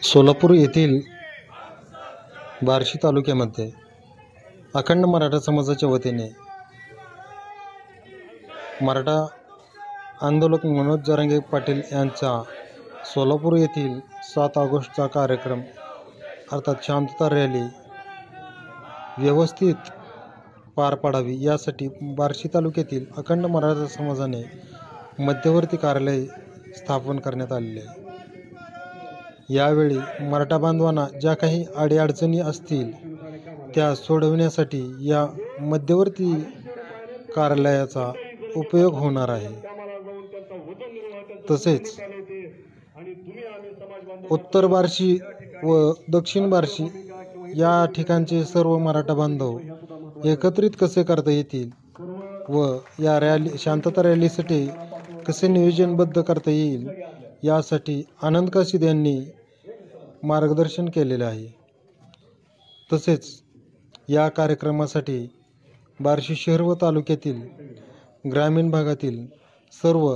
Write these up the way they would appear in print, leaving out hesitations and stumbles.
सोलापूर येथील बार्शी तालुक्यामध्ये अखंड मराठा समाजाच्या वतीने मराठा आंदोलक मनोज जरांगे पाटील यांचा सोलापूर येथील 7 ऑगस्टचा कार्यक्रम अर्थात शांतता रॅली व्यवस्थित पार पाडावी यासाठी बार्शी तालुक्यातील अखंड मराठा समाजाने मध्यवर्ती कार्यालय स्थापन करण्यात आलेले आहे। यावेळी मराठा बांधवांना ज्या काही अडीअडचणी असतील त्या सोडविण्यासाठी या मध्यवर्ती कार्यालयाचा उपयोग होणार आहे। तसेच उत्तर बार्शी व दक्षिण बार्शी या ठिकाणचे सर्व मराठा बांधव एकत्रित कसे करता येतील व या रॅली शांतता रॅलीसाठी कसे नियोजनबद्ध करता येईल यासाठी आनंद काशीद यांनी मार्गदर्शन केलेले आहे। तसेच या कार्यक्रमासाठी बार्शी शहर व तालुक्यातील ग्रामीण भागातील सर्व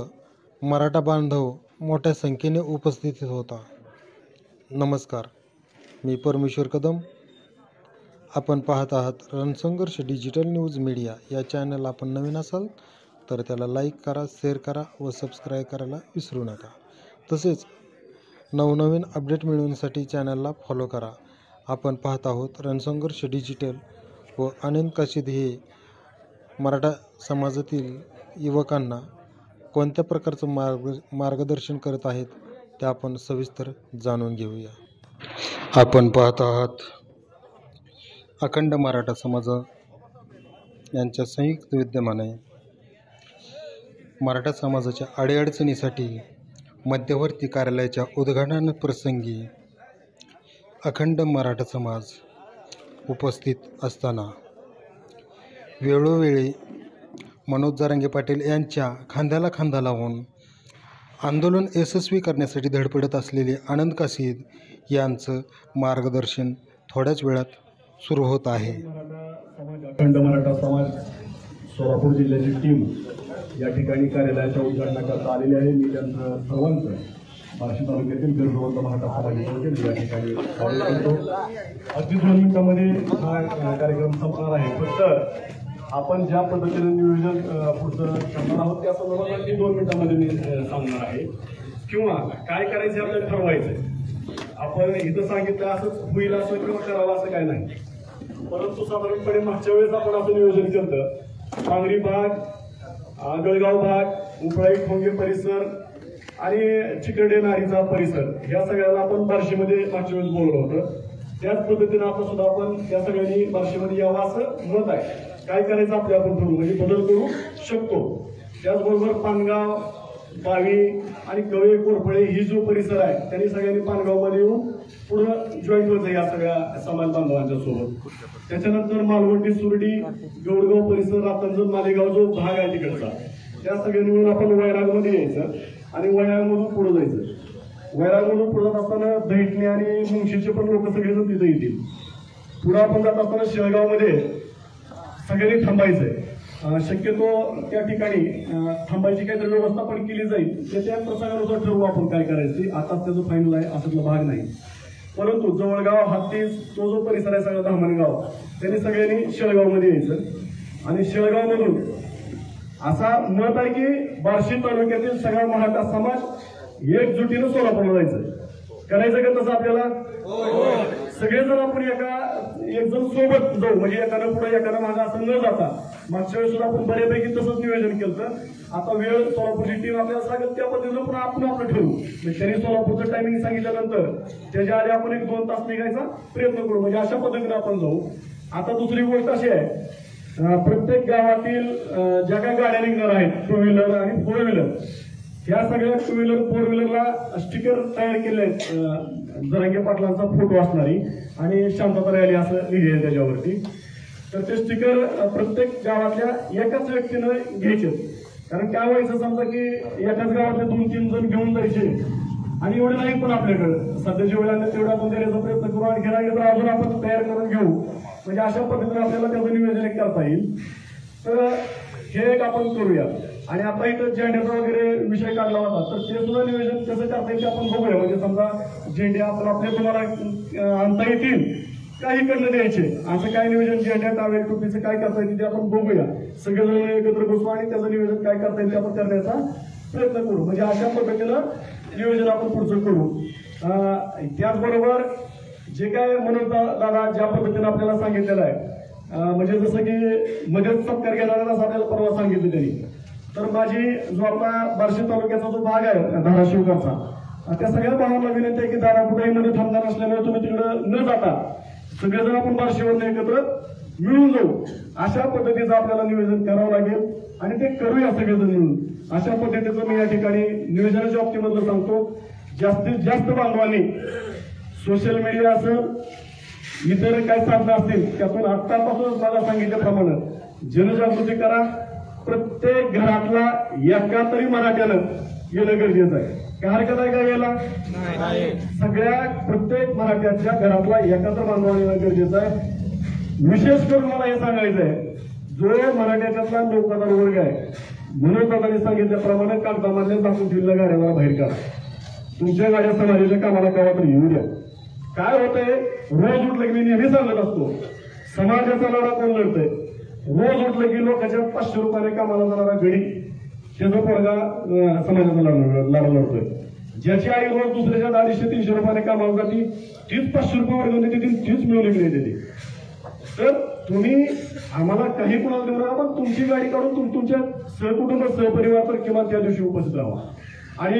मराठा बांधव मोठ्या संख्येने उपस्थित होता। नमस्कार, मी परमेश्वर कदम। आपण पाहत आहात रणसंघर्ष डिजिटल न्यूज मीडिया। या चॅनल आपण नवीन असाल तर त्याला लाईक करा, शेअर करा व सबस्क्राईब करायला विसरू नका। तसेच नवनवीन अपडेट मिळवण्यासाठी चॅनलला फॉलो करा। आपण पाहत आहोत रणसंघर्ष डिजिटल व आनंद काशीद हे मराठा समाजातील युवकांना कोणत्या प्रकारचं मार्गदर्शन करत आहेत ते आपण सविस्तर जाणून घेऊया। आपण पाहत आहात अखंड मराठा समाज यांच्या संयुक्त विद्यमाने मराठा समाजाच्या अडीअडचणीसाठी मध्यवर्ती कार्यालयाच्या उद्घाटन प्रसंगी अखंड मराठा समाज उपस्थित असताना वेळोवेळी मनोज जरांगे पाटील यांच्या खांद्याला खांदा लावून आंदोलन यशस्वी करण्यासाठी धडपडत असलेले आनंद काशीद यांचं मार्गदर्शन थोड्याच वेळात सुरू होत आहे। अखंड मराठा समाज सोलापूर जिल्ह्याची टीम या ठिकाणी कार्यालयाच्या उद्घाटनाकरता आलेली आहे। मी त्यांचं सर्वांचं बार्शी तालुक्यातील गरजवंत मराठा समाजाचे या ठिकाणी स्वागत करतो। अगदी 2 मिनिटांमध्ये हा कार्यक्रम संपणार आहे। फक्त आपण ज्या पद्धतीने नियोजन पुढचं करणार आहोत त्या संदर्भात अगदी 2 मिनिटांमध्ये मी सांगणार आहे किंवा काय करायचं आपल्याला ठरवायचं। आपण इथं सांगितलं असंच होईल असं किंवा करावं असं काय नाही, परंतु साधारणपणे मागच्या वेळेस आपण असं नियोजन केलं। सांगली भाग, गळगाव भाग, उपळाई ठोंगे परिसर आणि चिकरडे नारीचा परिसर या सगळ्याला आपण बार्शीमध्ये मागच्या वेळेस बोलवलं होतं। त्याच पद्धतीने आता सुद्धा आपण त्या सगळ्यांनी बार्शीमध्ये यावं असं मत आहे। काय करायचं आपले आपण ठरवू, म्हणजे बदल करू शकतो। त्याचबरोबर पानगाव, बावी आणि कवे कोरफळे ही जो परिसर आहे त्यांनी सगळ्यांनी पानगावमध्ये येऊन पुढं जॉईन व्हायचं या सगळ्या समाज बांधवांच्या सोबत। त्याच्यानंतर मालवंडी, सुरडी, गौडगाव परिसर, रातंजण, मालेगाव जो भाग आहे तिकडचा त्या सगळ्यांनी मिळून आपण वैरागमध्ये यायचं आणि वैरागमधून पुढे जायचं। वैरागमधून पुढे जात असताना दैठणे आणि मुंशीचे पण लोक सगळेजण तिथे येतील। पुढे आपण जात असताना शेळगावमध्ये सगळ्यांनी थांबायचंय। शक्यतो त्या ठिकाणी थांबायची काहीतरी व्यवस्था पण केली जाईल, त्या प्रसंगानुसार ठरवू आपण काय करायचं। आता त्याचं फायनल आहे असातला भाग नाही, परंतु जवळगाव, हातीस तो जो परिसर आहे सगळा धामणगाव त्यांनी सगळ्यांनी शेळगावमध्ये यायचं। आणि शेळगावमधून असा मत आहे की बार्शी तालुक्यातील सगळा मराठा समाज एकजुटीनं सोलापूरला जायचं। करायचं का तसं आपल्याला? सगळेजण आपण एक जण सोबत जाऊ, म्हणजे एकानं पुढे एकानं मागं असं न जाता। मागच्या वेळेस सुद्धा आपण बऱ्यापैकी तसंच नियोजन केलं। आता वेळ सोलापूरची टीम आपल्याला सांगत त्या पद्धतीनं पण आपण आपलं ठरवू। त्यांनी सोलापूरचं टायमिंग सांगितल्यानंतर त्याच्या आधी आपण 1-2 तास निघायचा प्रयत्न करू, म्हणजे अशा पद्धतीने आपण जाऊ। आता दुसरी गोष्ट अशी आहे, प्रत्येक गावातील ज्या काही गाड्या निघणार आहेत 2 व्हीलर आणि 4 व्हीलर या सगळ्या 2 व्हीलर 4 व्हीलरला स्टिकर तयार केले आहेत, जरांगे पाटलांचा फोटो असणारी आणि शांतता रॅली असं लिहिले आहे त्याच्यावरती। तर ते स्टिकर प्रत्येक गावातल्या एकाच व्यक्तीनं घ्यायचे, कारण काय व्हायचं समजा की एकाच गावातले 2-3 जण घेऊन जायचे आणि एवढे नाही पण आपल्याकडे सध्या जेवढ्या तेवढा आपण देण्याचा प्रयत्न करू आणि घेणार तर अजून आपण तयार करून घेऊ, म्हणजे अशा पद्धतीने आपल्याला त्याचं नियोजन करता येईल। तर हे एक आपण करूया। आणि आता इथं झेंड्याचा वगैरे विषय काढला होता, तर ते सुद्धा नियोजन कसं करता येईल ते आपण बघूया. म्हणजे समजा झेंडे आपले तुम्हाला आणता येतील, काही कडनं द्यायचे, असं काय नियोजन झेंड्या टावेल टोपीचं काय करता येईल ते आपण बघूया. सगळेजण एकत्र बसू आणि त्याचं नियोजन काय करता येईल ते आपण करण्याचा प्रयत्न करू. म्हणजे अशा पद्धतीनं नियोजन आपण पुढचं करू. त्याचबरोबर जे काय म्हणून दादा ज्या पद्धतीनं आपल्याला सांगितलेलं आहे, म्हणजे जसं की मदत सत्कार घेणारा असं आपल्याला परवा सांगितलं त्यांनी, तर माझी जो आपला बार्शी तालुक्याचा जो भाग आहे धाराशिवकरचा, त्या सगळ्या भावांना विनंती आहे की दादा कुठेही मध्ये थांबणार असल्यामुळे तुम्ही तिकडं न जाता सगळेजण आपण बार्शीवर एकत्र मिळून जाऊ. अशा पद्धतीचं आपल्याला नियोजन करावं लागेल आणि ते करूया सगळेजण मिळून. अशा पद्धतीचं मी या ठिकाणी नियोजनाच्या बाबतीमधलं सांगतो. जास्तीत जास्त बांधवांनी सोशल मीडिया असेल, इतर काही साधनं असतील, त्यातून आत्तापासूनच मला सांगितल्याप्रमाणे जनजागृती करा. प्रत्येक घरातला एका तरी मराठ्यानं येणं गरजेचं आहे. काय हरकत आहे का यायला? सगळ्या प्रत्येक मराठ्याच्या घरातला एकाच बांधवाने येणं गरजेचं आहे. विशेष करून मला हे सांगायचं आहे, जो मराठ्याच्यातला नौकादार वर्ग आहे, मनोजदादांनी सांगितल्याप्रमाणे कागदामधल्या दाखवून ठेवलेल्या गाड्यावर बाहेर काढा. तुमच्या गाड्या समाजाच्या कामाला कावा तरी येऊ द्या. काय होतंय, रोज उठलं की मी नेहमी सांगत असतो, समाजाचा लढा कोण लढतंय? रोज उठलं की लोकांच्या 500 रुपयाने कामाला जाणारा गडी त्याचा पोरगा समाजाचा लढा लढतोय. ज्याची आई रोज दुसऱ्याच्या 250-300 रुपयाने कामाला जाती, तीच 500 रुपये वर्ग देते, तीच मिळून इकडे देते. तर तुम्ही आम्हाला काही कुणाला देऊ नका, पण तुमची गाडी काढून तुमच्या सहकुटुंब सहपरिवार तर किमान त्या दिवशी उपस्थित राहा. आणि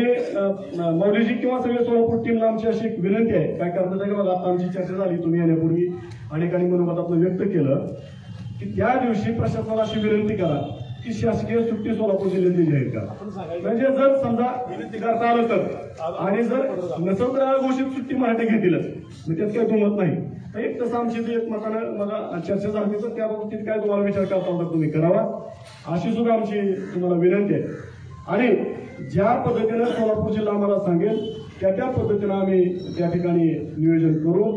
मौलीजी किंवा सगळे सोलापूर टीमला आमची अशी एक विनंती आहे, काय करतात आहे की बघा, आता आमची चर्चा झाली, तुम्ही येण्यापूर्वी अनेकांनी मनोगत आपलं व्यक्त केलं की त्या दिवशी प्रशासनाला अशी विनंती करा की शासकीय सुट्टी सोलापूर जिल्ह्यातली जाहीर करा. म्हणजे जर समजा विनंती करता आलं तर, आणि जर नसेल तर घोषित सुट्टी मराठी घेतीलच, त्यात काही दुमत नाही. तर एक तसं आमची जी एक मतानं मला चर्चा झाली, तर त्या बाबतीत काय तुम्हाला विचार करता होता तुम्ही करावा, अशी सुद्धा आमची तुम्हाला विनंती आहे. आणि ज्या पद्धतीनं सोलापूर जिल्हा आम्हाला सांगेल त्या पद्धतीनं आम्ही त्या ठिकाणी नियोजन करू.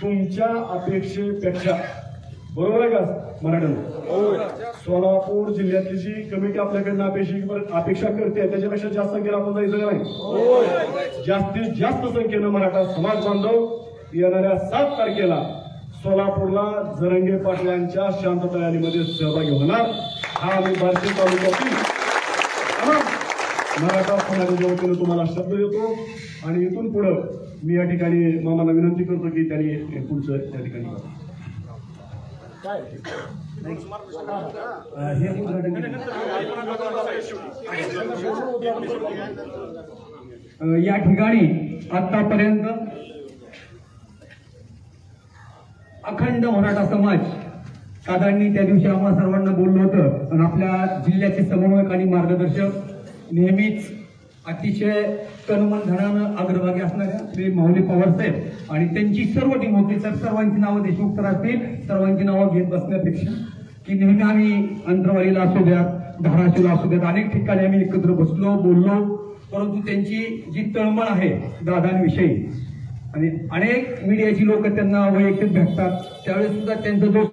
तुमच्या अपेक्षेपेक्षा, बरोबर आहे का मराठ्यांना, सोलापूर जिल्ह्यातली जी कमिटी आपल्याकडनं अपेक्षा करते त्याच्यापेक्षा जास्त संख्येला आपण जायचं नाही. जास्तीत जास्त संख्येनं मराठा समाज बांधव येणाऱ्या 7 तारखेला सोलापूरला जरंगे पाटलांच्या शांतता रॅलीमध्ये सहभागी होणार. हा आम्ही बार्शी तालुक्यातील मराठा समाजाच्या वतीनं तुम्हाला शब्द देतो. आणि इथून पुढं मी या ठिकाणी मामाला विनंती करतो की त्यांनी पुढचं त्या ठिकाणी या ठिकाणी आतापर्यंत अखंड मराठा समाज दादांनी त्या दिवशी आम्हा सर्वांना बोललं होतं. आणि आपल्या जिल्ह्याचे समन्वयक आणि मार्गदर्शक नेहमीच अतिशय तनमन धनानं अग्रभागी असणाऱ्या श्री माऊली पवार साहेब आणि त्यांची सर्व टीम होती. तर सर्वांची नावं देशमुख तर असतील, सर्वांची नावं घेत बसण्यापेक्षा की नेहमी आम्ही अंतरवालीला असू द्यात, धाराशिवला असू द्यात, अनेक ठिकाणी आम्ही एकत्र बसलो, बोललो. परंतु त्यांची जी तळमळ आहे दादांविषयी, आणि अनेक मीडियाची लोक त्यांना वैयक्तिक भेटतात, त्यावेळेस सुद्धा त्यांचा जो